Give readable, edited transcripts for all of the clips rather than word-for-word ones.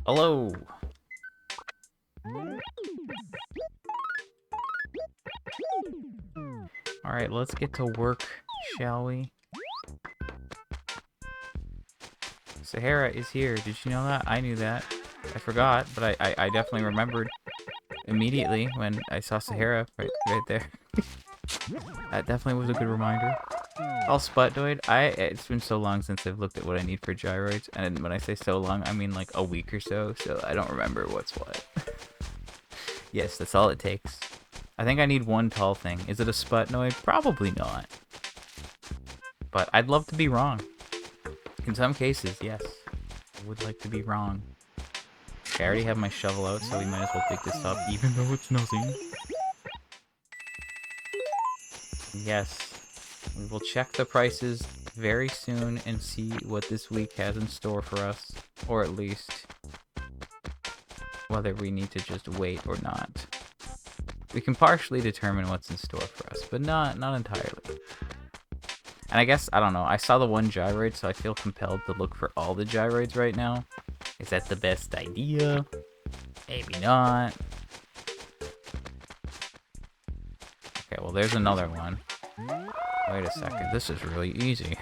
Hello. Alright, let's get to work, shall we? Sahara is here. Did you know that? I knew that. I forgot, but I definitely remembered immediately when I saw Sahara right there. That definitely was a good reminder. All Sputnoid. It's been so long since I've looked at what I need for gyroids, and when I say so long, I mean like a week or so I don't remember what's what. Yes, that's all it takes. I think I need one tall thing. Is it a Sputnoid? Probably not. But I'd love to be wrong. In some cases, yes. I would like to be wrong. Okay, I already have my shovel out, so we might as well pick this up, even though it's nothing. Yes. We will check the prices very soon and see what this week has in store for us. Or at least whether we need to just wait or not. We can partially determine what's in store for us, but not entirely. And I guess, I don't know, I saw the one gyroid, so I feel compelled to look for all the gyroids right now. Is that the best idea? Maybe not. Okay, well there's another one. Wait a second, this is really easy.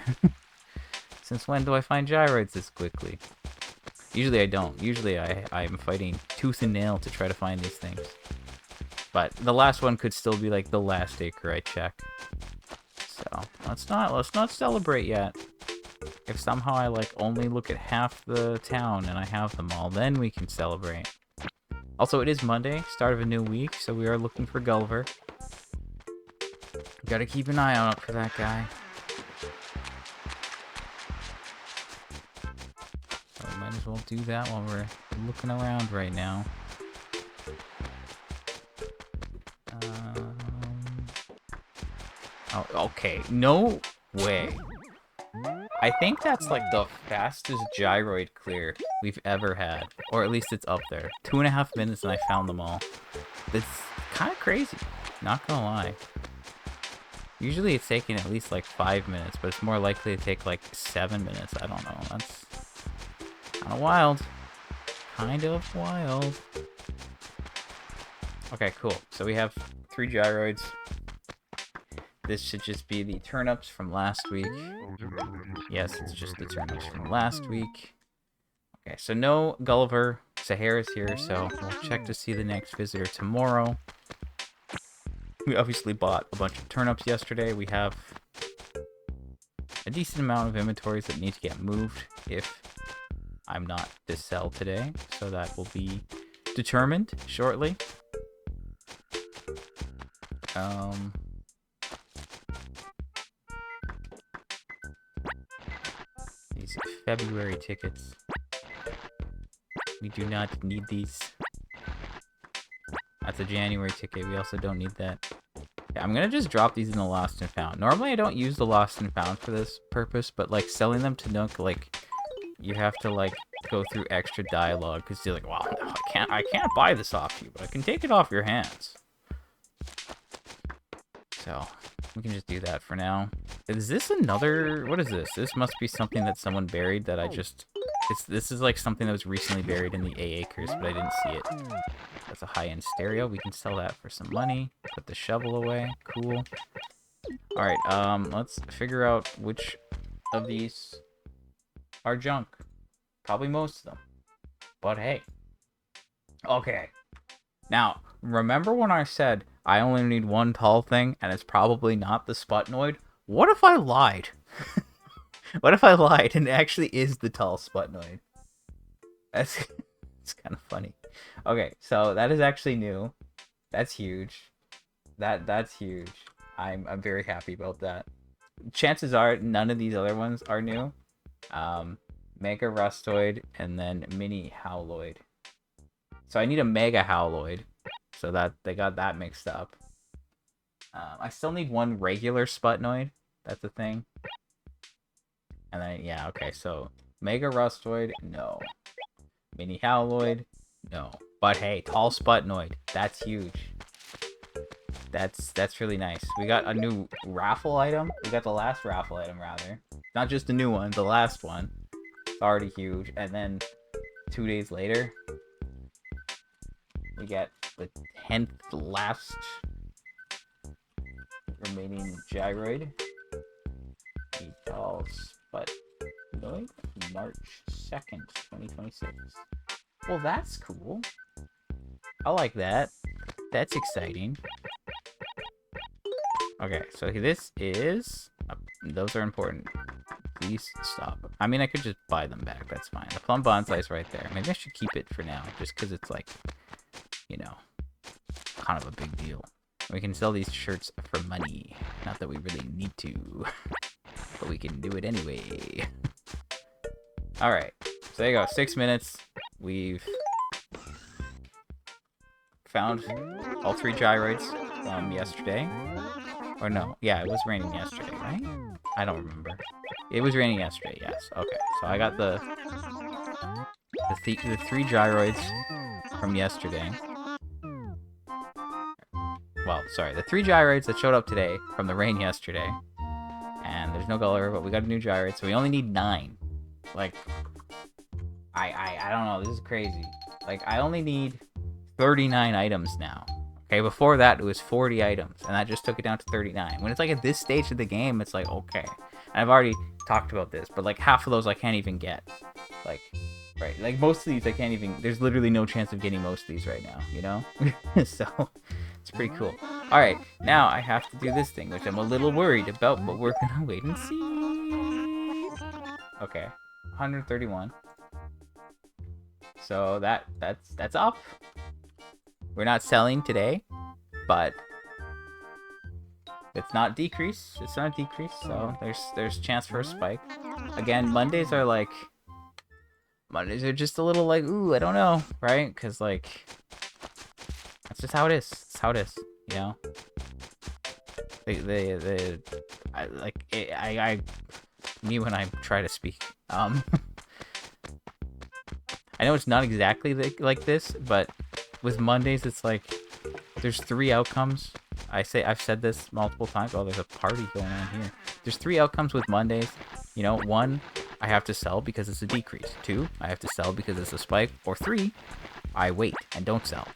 Since when do I find gyroids this quickly? Usually I don't. Usually I'm fighting tooth and nail to try to find these things. But the last one could still be like the last acre I check. So let's not celebrate yet. If somehow I like only look at half the town and I have them all, then we can celebrate. Also, it is Monday, start of a new week, so we are looking for Gulliver. Gotta keep an eye out for that guy. So we might as well do that while we're looking around right now. Oh, okay, no way. I think that's like the fastest gyroid clear we've ever had. Or at least it's up there. 2.5 minutes and I found them all. That's kind of crazy, not gonna lie. Usually it's taking at least like 5 minutes, but it's more likely to take like 7 minutes. I don't know, that's kind of wild. Kind of wild. Okay, cool. So we have 3 gyroids. This should just be the turnips from last week. Yes, it's just the turnips from last week. Okay, so no Gulliver. Sahara's here, so we'll check to see the next visitor tomorrow. We obviously bought a bunch of turnips yesterday. We have a decent amount of inventories that need to get moved if I'm not to sell today. So that will be determined shortly. These February tickets. We do not need these. That's a January ticket. We also don't need that. Yeah, I'm gonna just drop these in the Lost and Found. Normally I don't use the Lost and Found for this purpose, but like selling them to Nook, like you have to like go through extra dialogue because you're like, well, no, I can't buy this off you, but I can take it off your hands. So we can just do that for now. Is this another? What is this? This must be something that someone buried that I just. This is like something that was recently buried in the A acres, but I didn't see it. That's a high-end stereo. We can sell that for some money. Put the shovel away. Cool. All right. Let's figure out which of these are junk. Probably most of them. But hey. Okay. Now, remember when I said I only need one tall thing, and it's probably not the Sputnoid? What if I lied? What if I lied and it actually is the tall Sputnoid? It's kind of funny. Okay, so that is actually new. That's huge. That's huge. I'm very happy about that. Chances are none of these other ones are new. Mega Rustoid and then Mini Howloid. So I need a Mega Howloid. So that they got that mixed up. I still need one regular Sputnoid. That's the thing. And then, yeah, okay, so Mega Rustoid, no. Mini Howloid, no. But hey, Tall Sputnoid, that's huge. That's really nice. We got a new raffle item. We got the last raffle item, rather. Not just the new one, the last one. It's already huge. And then 2 days later, we get the 10th last remaining gyroid. Tall Sputnoid, March 2nd, 2026. Well, that's cool. I like that. That's exciting. Okay, so this is... those are important. Please stop. I mean, I could just buy them back. That's fine. The plum bonsai's right there. Maybe I should keep it for now, just because it's like, you know, kind of a big deal. We can sell these shirts for money. Not that we really need to, but we can do it anyway. Alright, so there you go. 6 minutes. We've found all 3 gyroids from yesterday. Or no, yeah, it was raining yesterday, right? I don't remember. It was raining yesterday, yes. Okay, so I got the 3 gyroids from yesterday. Well, sorry, the 3 gyroids that showed up today from the rain yesterday. And there's no color, but we got a new gyroid, so we only need 9. Like, I don't know, this is crazy. Like, I only need 39 items now. Okay, before that, it was 40 items, and that just took it down to 39. When it's, like, at this stage of the game, it's like, okay. And I've already talked about this, but, like, half of those I can't even get. Like, right, like, most of these I can't even... There's literally no chance of getting most of these right now, you know? So, it's pretty cool. Alright, now I have to do this thing, which I'm a little worried about, but we're gonna wait and see. Okay, 131. So, that's up. We're not selling today, but it's not decrease. It's not a decrease, so there's chance for a spike. Again, Mondays are just a little like, ooh, I don't know, right? Because like, that's just how it is. It's how it is, you know. Me when I try to speak. I know it's not exactly like this, but with Mondays, it's like there's 3 outcomes. I've said this multiple times. Oh, there's a party going on here. There's 3 outcomes with Mondays. You know, 1, I have to sell because it's a decrease. 2, I have to sell because it's a spike. Or 3, I wait and don't sell.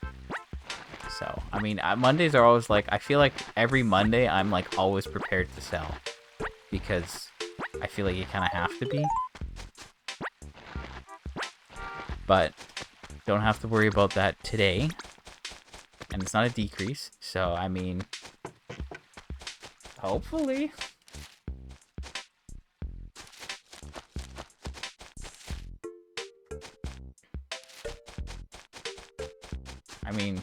So, I mean, Mondays are always like, I feel like every Monday I'm like always prepared to sell. Because I feel like you kind of have to be. But don't have to worry about that today. And it's not a decrease. So, I mean, hopefully. I mean,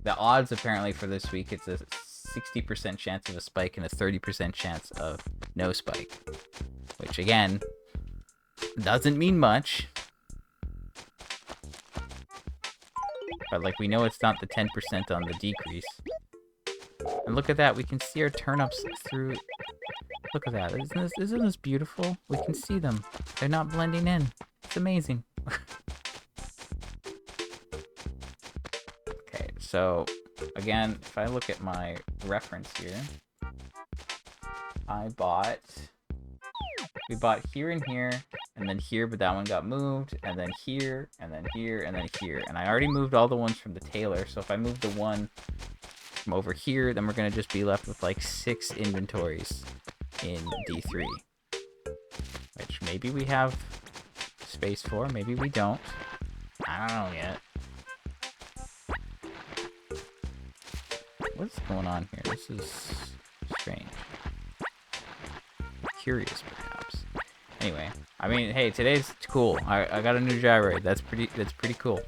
the odds apparently for this week, it's a 60% chance of a spike and a 30% chance of no spike. Which, again, doesn't mean much. But, like, we know it's not the 10% on the decrease. And look at that, we can see our turnips through... Look at that, isn't this beautiful? We can see them. They're not blending in. It's amazing. Okay, so, again, if I look at my reference here... We bought here and here, and then here, but that one got moved, and then here, and then here, and then here. And I already moved all the ones from the tailor, so if I move the one from over here, then we're going to just be left with like 6 inventories in D3. Which maybe we have space for, maybe we don't. I don't know yet. What's going on here? This is strange. Curious, perhaps. Anyway, I mean, hey, today's cool. I got a new gyroid. That's pretty cool.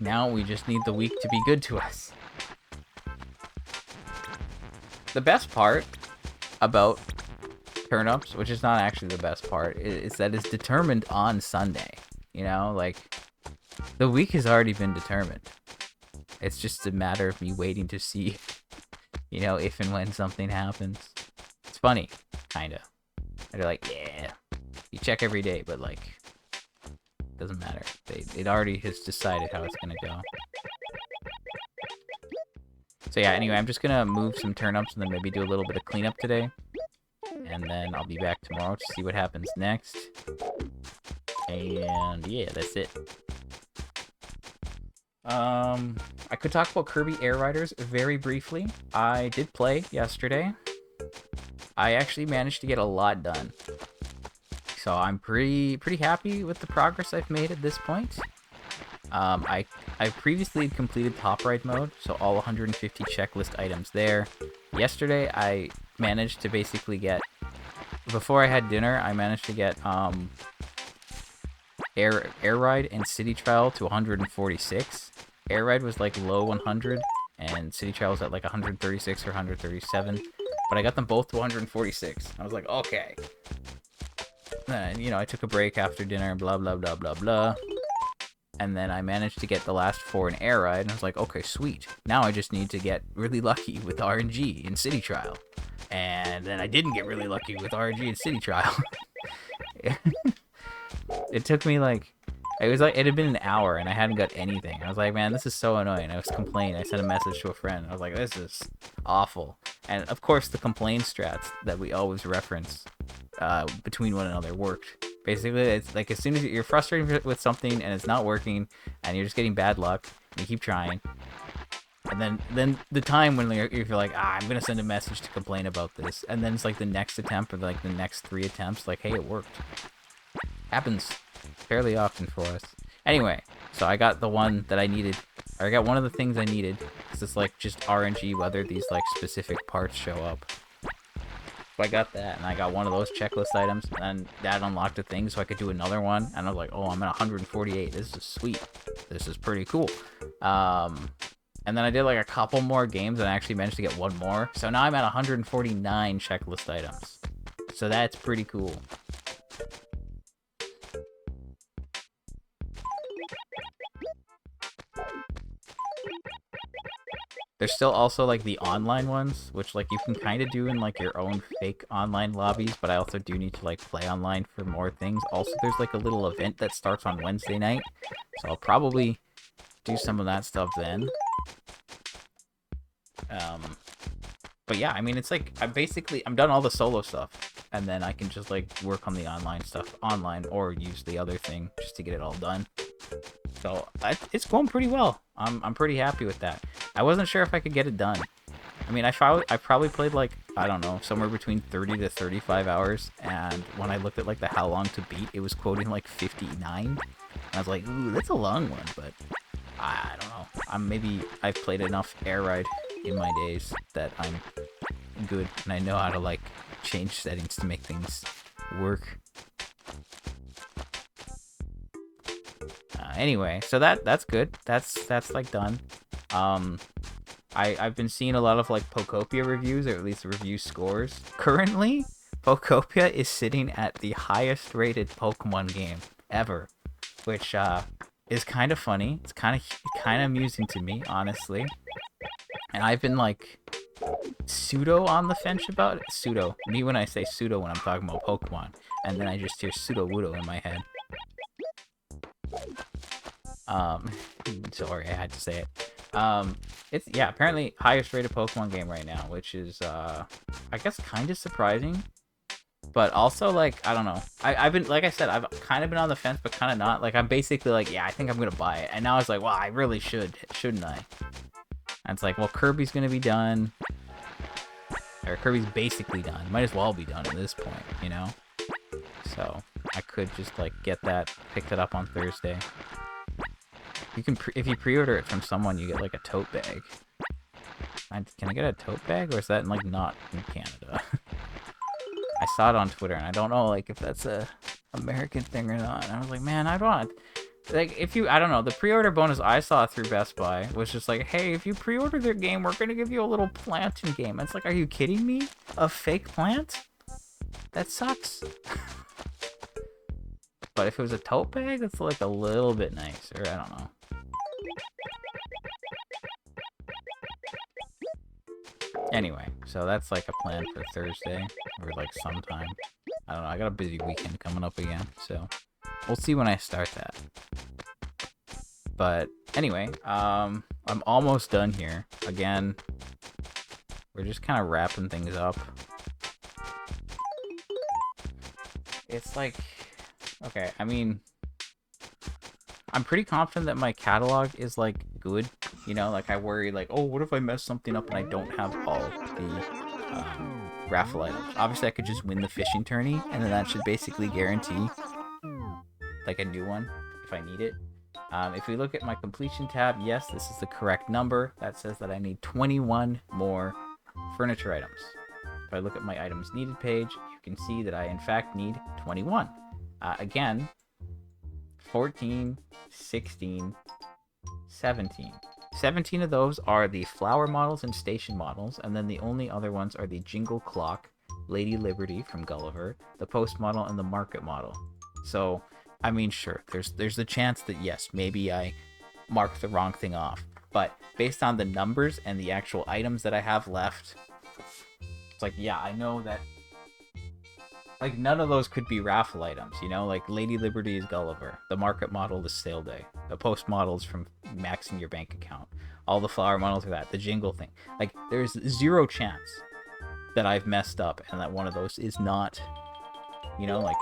Now we just need the week to be good to us. The best part about turnips, which is not actually the best part, is that it's determined on Sunday. You know, like, the week has already been determined. It's just a matter of me waiting to see, you know, if and when something happens. It's funny, kinda. They're like, yeah, You check every day, but like, doesn't matter. It already has decided how it's gonna go. So yeah, anyway, I'm just gonna move some turnips and then maybe do a little bit of cleanup today. And then I'll be back tomorrow to see what happens next. And yeah, that's it. I could talk about Kirby Air Riders very briefly. I did play yesterday. I actually managed to get a lot done. So I'm pretty happy with the progress I've made at this point. I previously completed top ride mode, so all 150 checklist items there. Yesterday, I managed to basically get, before I had dinner, I managed to get air ride and city trial to 146. Air ride was like low 100, and city trial was at like 136 or 137. But I got them both to 146. I was like, okay. Then, you know, I took a break after dinner, blah blah blah blah blah. And then I managed to get the last 4 in air ride, and I was like, okay, sweet. Now I just need to get really lucky with RNG in city trial. And then I didn't get really lucky with RNG in city trial. It took me like, it had been an hour and I hadn't got anything. I was like, man, this is so annoying. I was complaining. I sent a message to a friend. I was like, this is awful. And of course, the complaint strats that we always reference between one another worked. Basically, it's like as soon as you're frustrated with something and it's not working and you're just getting bad luck, and you keep trying. And then the time when you're like, I'm gonna send a message to complain about this, and then it's like the next attempt or like the next 3 attempts, like, hey, it worked. Happens fairly often for us. Anyway, so I got the one that I needed. Or I got one of the things I needed. Because it's like just RNG whether these like specific parts show up. So I got that, and I got one of those checklist items, and that unlocked a thing so I could do another one. And I was like, oh, I'm at 148. This is sweet. This is pretty cool. And then I did like a couple more games, and I actually managed to get one more. So now I'm at 149 checklist items. So that's pretty cool. There's still also like the online ones, which like you can kind of do in like your own fake online lobbies, but I also do need to like play online for more things. Also, there's like a little event that starts on Wednesday night, so I'll probably do some of that stuff then. But yeah, I mean, it's like I'm done all the solo stuff, and then I can just like work on the online stuff online or use the other thing just to get it all done. So it's going pretty well. I'm pretty happy with that. I wasn't sure if I could get it done. I mean, I probably played like, I don't know, somewhere between 30 to 35 hours, and when I looked at like the how long to beat, it was quoting like 59. And I was like, ooh, that's a long one, but I don't know. Maybe I've played enough Air Ride in my days that I'm good, and I know how to like change settings to make things work. Anyway, so that's good. That's like done. I've been seeing a lot of like Pokopia reviews, or at least review scores. Currently, Pokopia is sitting at the highest rated Pokemon game ever, which is kind of funny. It's kind of amusing to me, honestly. And I've been like pseudo on the fence about it. Pseudo. Me when I say pseudo when I'm talking about Pokemon, and then I just hear pseudo-wudo in my head. Sorry, I had to say it. It's, yeah, apparently highest rated Pokemon game right now, which is, I guess kind of surprising, but also, like, I don't know. I've been, like I said, I've kind of been on the fence, but kind of not. Like, I'm basically like, yeah, I think I'm gonna buy it, and now it's like, well, I really shouldn't I? And it's like, well, Kirby's gonna be done, or Kirby's basically done. Might as well be done at this point, you know? So, I could just, like, get that, pick it up on Thursday. You can, if you pre-order it from someone, you get, like, a tote bag. Can I get a tote bag, or is that, like, not in Canada? I saw it on Twitter, and I don't know, like, if that's a American thing or not. And I was like, man, I don't... Like, I don't know, the pre-order bonus I saw through Best Buy was just like, hey, if you pre-order their game, we're gonna give you a little plant in game. It's like, are you kidding me? A fake plant? That sucks. But if it was a tote bag, it's like a little bit nicer. I don't know. Anyway, so that's like a plan for Thursday, or like sometime. I don't know. I got a busy weekend coming up again, so we'll see when I start that. But anyway, I'm almost done here. Again, we're just kind of wrapping things up. It's like, okay, I mean, I'm pretty confident that my catalog is like good. You know, like I worry like, oh, what if I mess something up and I don't have all the raffle items? Obviously, I could just win the fishing tourney, and then that should basically guarantee like a new one if I need it. If we look at my completion tab, yes, this is the correct number. That says that I need 21 more furniture items. If I look at my items needed page, you can see that I in fact need 21. Again, 14, 16, 17. 17 of those are the flower models and station models, and then the only other ones are the Jingle Clock, Lady Liberty from Gulliver, the Post model, and the Market model. So, I mean, sure, there's the chance that, yes, maybe I marked the wrong thing off. But based on the numbers and the actual items that I have left, it's like, yeah, I know that, like, none of those could be raffle items, you know? Like, Lady Liberty is Gulliver. The Market model is Sale Day. The Post model is from maxing your bank account. All the flower models are that. The Jingle thing. Like, there's zero chance that I've messed up and that one of those is not, you know, like,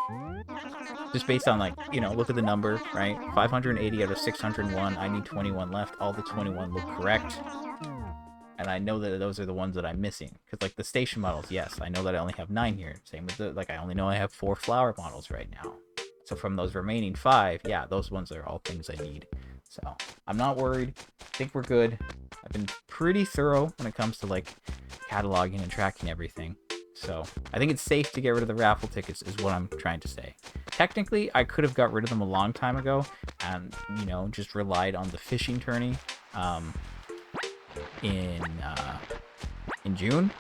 just based on, like, you know, look at the number, right? 580 out of 601. I need 21 left. All the 21 look correct. And I know that those are the ones that I'm missing. Because, like, the station models, yes, I know that I only have 9 here. Same with the, like, I only know I have 4 flower models right now. So from those remaining 5, yeah, those ones are all things I need. So I'm not worried. I think we're good. I've been pretty thorough when it comes to, like, cataloging and tracking everything. So I think it's safe to get rid of the raffle tickets is what I'm trying to say. Technically, I could have got rid of them a long time ago and, you know, just relied on the fishing tourney in June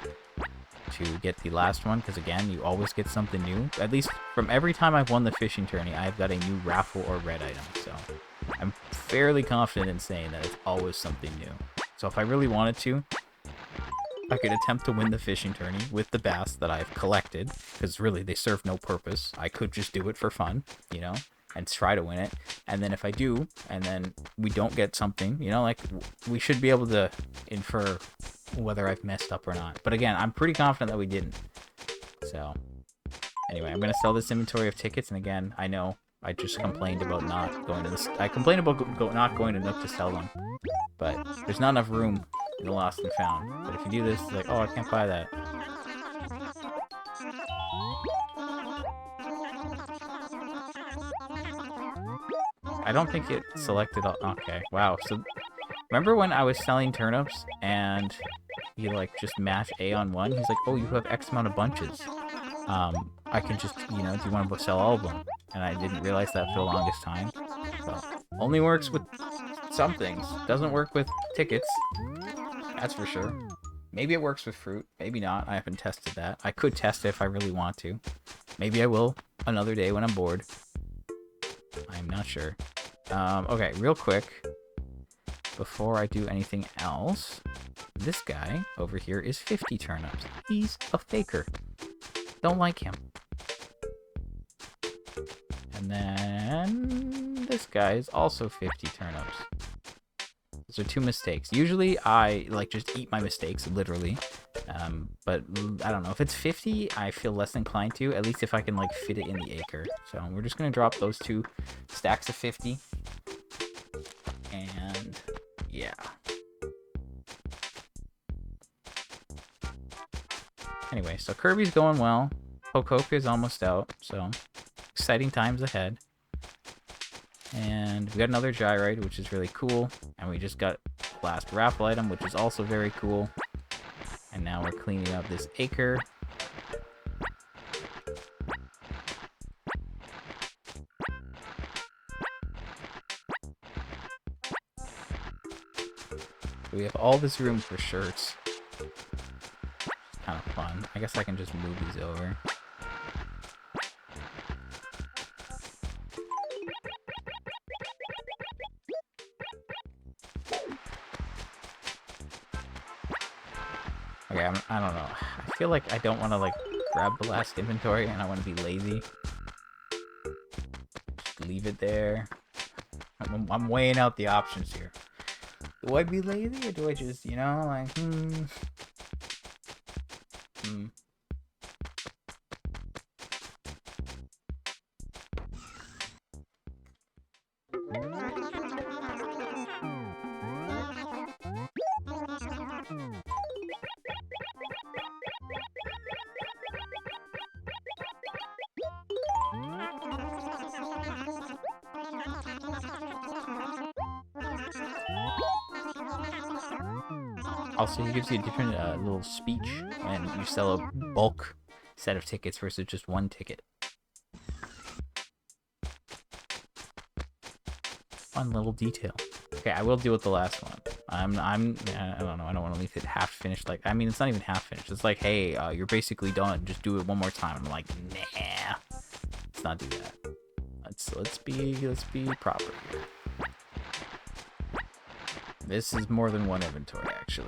to get the last one, because again, you always get something new. At least from every time I've won the fishing tourney, I've got a new raffle or red item. So I'm fairly confident in saying that it's always something new. So if I really wanted to, I could attempt to win the fishing tourney with the bass that I've collected, because really they serve no purpose. I could just do it for fun, you know, and try to win it. And then if I do, and then we don't get something, you know, like, we should be able to infer whether I've messed up or not. But again, I'm pretty confident that we didn't. So anyway, I'm going to sell this inventory of tickets. And again, I know I just complained about not going to this. I complained about not going to Nook to sell them. But there's not enough room in the Lost and Found. But if you do this, it's like, oh, I can't buy that. I don't think it selected all. Okay, wow. So remember when I was selling turnips and he like just matched A on one? He's like, oh, you have X amount of bunches. I can just, you know, do you want to sell all of them? And I didn't realize that for the longest time. So only works with some things. Doesn't work with tickets. That's for sure. Maybe it works with fruit. Maybe not. I haven't tested that. I could test it if I really want to. Maybe I will another day when I'm bored. I'm not sure. Okay, real quick, before I do anything else, this guy over here is 50 turnips. He's a faker. Don't like him. And then this guy is also 50 turnips. Those are 2 mistakes. Usually I like just eat my mistakes, literally. But I don't know. If it's 50, I feel less inclined to, at least if I can like fit it in the acre. So we're just going to drop those 2 stacks of 50. And yeah. Anyway, so Kirby's going well. Hokoka is almost out, so exciting times ahead. And we got another gyroid, which is really cool. And we just got the last raffle item, which is also very cool. And now we're cleaning up this acre. We have all this room for shirts. Kind of fun. I guess I can just move these over. Okay, I don't know. I feel like I don't want to like grab the last inventory and I want to be lazy. Just leave it there. I'm weighing out the options here. Do I be lazy or do I just, you know, like, Also, he gives you a different little speech when you sell a bulk set of tickets versus just one ticket. Fun little detail. Okay, I will deal with the last one. I don't know. I don't want to leave it half finished. Like, I mean, it's not even half finished. It's like, hey, you're basically done. Just do it one more time. I'm like, nah. Let's not do that. Let's be proper here. This is more than one inventory, actually.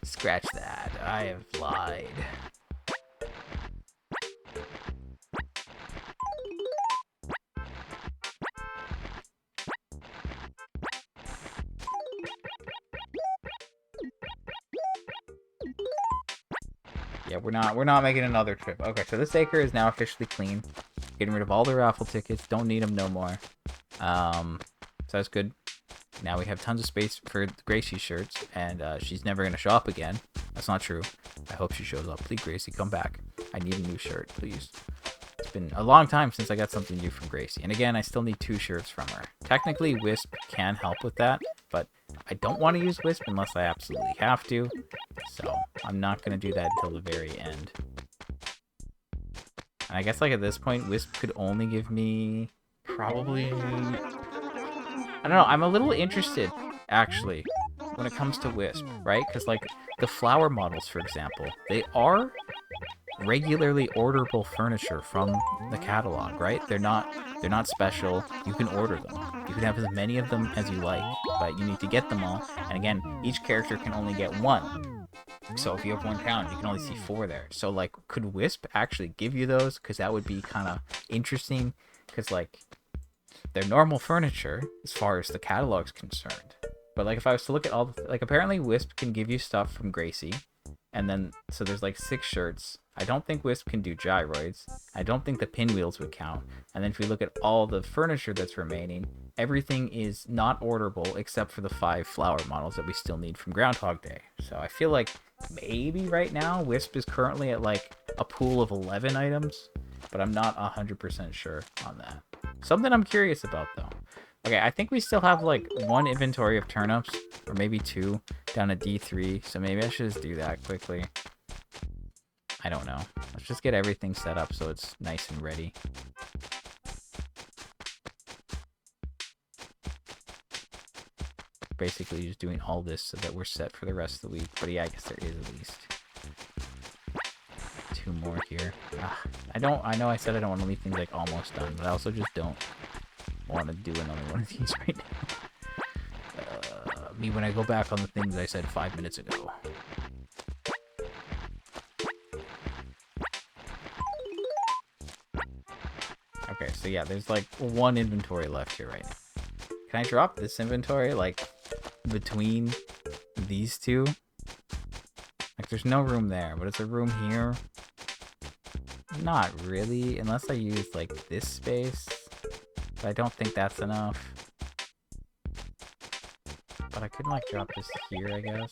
Scratch that. I have lied. Yeah, we're not making another trip. Okay, so this acre is now officially clean. Getting rid of all the raffle tickets. Don't need them no more. So that's good. Now we have tons of space for Gracie's shirts, and she's never gonna show up again. That's not true. I hope she shows up. Please, Gracie, come back. I need a new shirt, please. It's been a long time since I got something new from Gracie. And again, I still need 2 shirts from her. Technically, Wisp can help with that, but I don't want to use Wisp unless I absolutely have to. So I'm not going to do that until the very end. And I guess like at this point, Wisp could only give me probably... I don't know, I'm a little interested, actually, when it comes to Wisp, right? Because like the flower models, for example, they are regularly orderable furniture from the catalog, right? They're not special. You can order them. You can have as many of them as you like, but you need to get them all. And again, each character can only get 1. So if you have 1 count, you can only see 4 there. So like, could Wisp actually give you those? Because that would be kind of interesting. Because like, they're normal furniture as far as the catalog's concerned. But like, if I was to look at all the like, apparently Wisp can give you stuff from Gracie. And then, so there's like 6 shirts. I don't think Wisp can do gyroids. I don't think the pinwheels would count. And then if we look at all the furniture that's remaining, everything is not orderable except for the 5 flower models that we still need from Groundhog Day. So I feel like maybe right now Wisp is currently at like a pool of 11 items, but I'm not 100% sure on that. Something I'm curious about though. Okay, I think we still have like 1 inventory of turnips, or maybe 2, down at D3, so maybe I should just do that quickly. I don't know. Let's just get everything set up so it's nice and ready. Basically just doing all this so that we're set for the rest of the week, but yeah, I guess there is at least 2 more here. I know I said I don't want to leave things like almost done, but I also just don't want to do another one of these right now. Me when I go back on the things I said 5 minutes ago. Okay, so yeah, there's like 1 inventory left here right now. Can I drop this inventory like between these 2? Like there's no room there, but it's a room here. Not really, unless I use like this space. But I don't think that's enough. But I could like drop this here, I guess.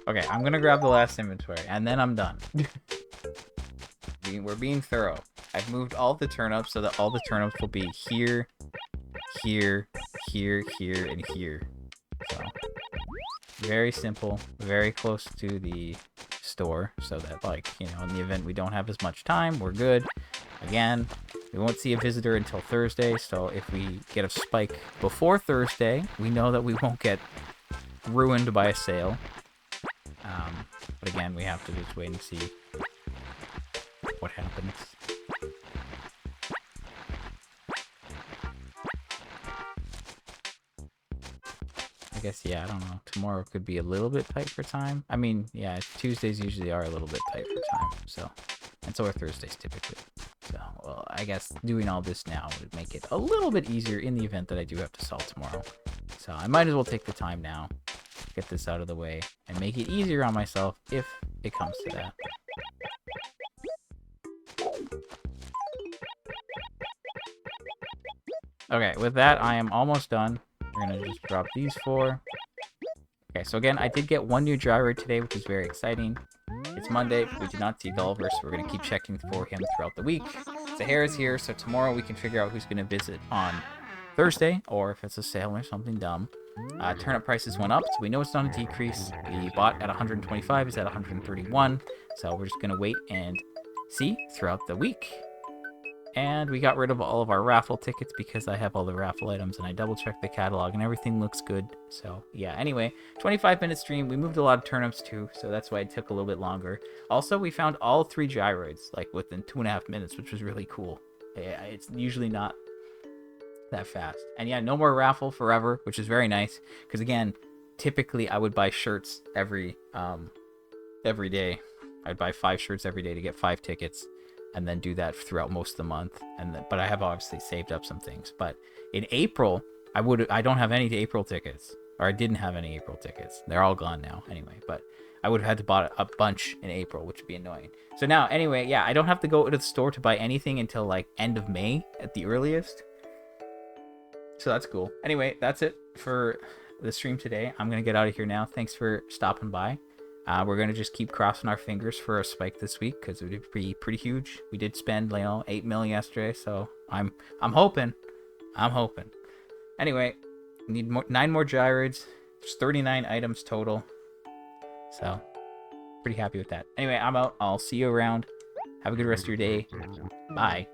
Okay, I'm gonna grab the last inventory, and then I'm done. We're being thorough. I've moved all the turnips so that all the turnips will be here, here, here, here, and here. So, very simple, very close to the store, so that, like, you know, in the event we don't have as much time, we're good. Again, we won't see a visitor until Thursday, so if we get a spike before Thursday, we know that we won't get ruined by a sale. But again, we have to just wait and see what happens. guess, yeah, I don't know. Tomorrow could be a little bit tight for time. I mean, yeah, Tuesdays usually are a little bit tight for time, so. And so are Thursdays typically. So, well, I guess doing all this now would make it a little bit easier in the event that I do have to sell tomorrow. So I might as well take the time now, get this out of the way, and make it easier on myself if it comes to that. Okay, with that, I am almost done. We're going to just drop these 4. Okay, so again, I did get 1 new gyroid today, which is very exciting. It's Monday. We did not see Gulliver, so we're going to keep checking for him throughout the week. Zahara is here, so tomorrow we can figure out who's going to visit on Thursday, or if it's a sale or something dumb. Turnip prices went up, so we know it's not a decrease. We bought at 125, it's at 131, so we're just going to wait and see throughout the week. And we got rid of all of our raffle tickets because I have all the raffle items and I double checked the catalog and everything looks good. So yeah, anyway, 25-minute stream. We moved a lot of turnips too, so that's why it took a little bit longer. Also, we found all 3 gyroids like within 2.5 minutes, which was really cool. Yeah, it's usually not that fast. And yeah, no more raffle forever, which is very nice because again, typically I would buy shirts every day. I'd buy 5 shirts every day to get 5 tickets. And then do that throughout most of the month. But I have obviously saved up some things. But in April, I don't have any April tickets, or I didn't have any April tickets. They're all gone now anyway. But I would have had to buy a bunch in April, which would be annoying. So now, anyway, yeah, I don't have to go to the store to buy anything until like end of May at the earliest. So that's cool. Anyway, that's it for the stream today. I'm gonna get out of here now. Thanks for stopping by. We're going to just keep crossing our fingers for a spike this week because it would be pretty huge. We did spend, 8 million yesterday, so I'm hoping. Anyway, need 9 more gyroids. There's 39 items total. So, pretty happy with that. Anyway, I'm out. I'll see you around. Have a good rest of your day. Bye.